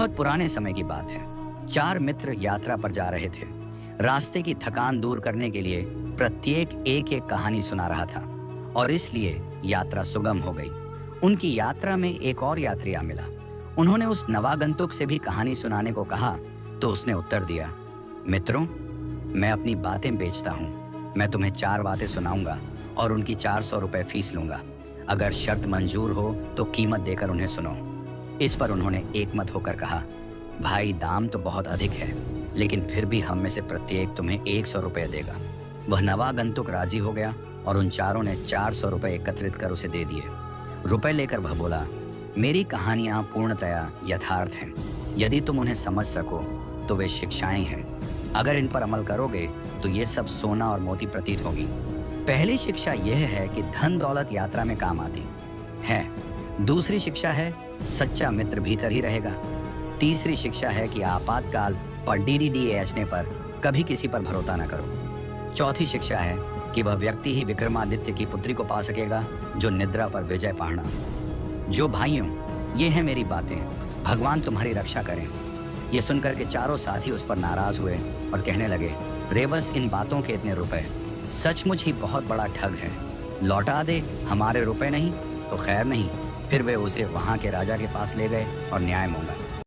बहुत पुराने समय की बात है। 4 मित्र यात्रा पर जा रहे थे। रास्ते की थकान दूर करने के लिए प्रत्येक एक एक कहानी सुना रहा था और इसलिए यात्रा सुगम हो गई। उनकी यात्रा में एक और यात्री आ मिला। उन्होंने उस नवागंतुक से भी कहानी सुनाने को कहा तो उसने उत्तर दिया, मित्रों, मैं अपनी बातें बेचता हूँ। मैं तुम्हें 4 बातें सुनाऊंगा और उनकी 400 रुपए फीस लूंगा। अगर शर्त मंजूर हो तो कीमत देकर उन्हें सुनो। इस पर उन्होंने एकमत होकर कहा, भाई, दाम तो बहुत अधिक है, लेकिन फिर भी हम में से प्रत्येक तुम्हें 100 रुपए देगा। वह नवागंतुक राजी हो गया और उन चारों ने 400 रुपए एकत्रित कर उसे दे दिए। रुपए लेकर वह बोला, मेरी कहानियां पूर्णतया यथार्थ हैं। यदि तुम उन्हें समझ सको तो वे शिक्षाएं हैं। अगर इन पर अमल करोगे तो ये सब सोना और मोती प्रतीत होगी। पहली शिक्षा यह है कि धन दौलत यात्रा में काम आती है। दूसरी शिक्षा है सच्चा मित्र भीतर ही रहेगा। तीसरी शिक्षा है कि आपातकाल और डीडीडी एचने पर कभी किसी पर भरोसा न करो। चौथी शिक्षा है कि वह व्यक्ति ही विक्रमादित्य की पुत्री को पा सकेगा जो निद्रा पर विजय पाना। जो भाइयों, ये हैं मेरी बातें। भगवान तुम्हारी रक्षा करें। ये सुनकर के चारों साथी उस पर नाराज हुए और कहने लगे, रेवस, इन बातों के इतने रुपए सचमुच ही बहुत बड़ा ठग है। लौटा दे, हमारे रुपए नहीं तो खैर नहीं। फिर वे उसे वहां के राजा के पास ले गए और न्याय मांगा।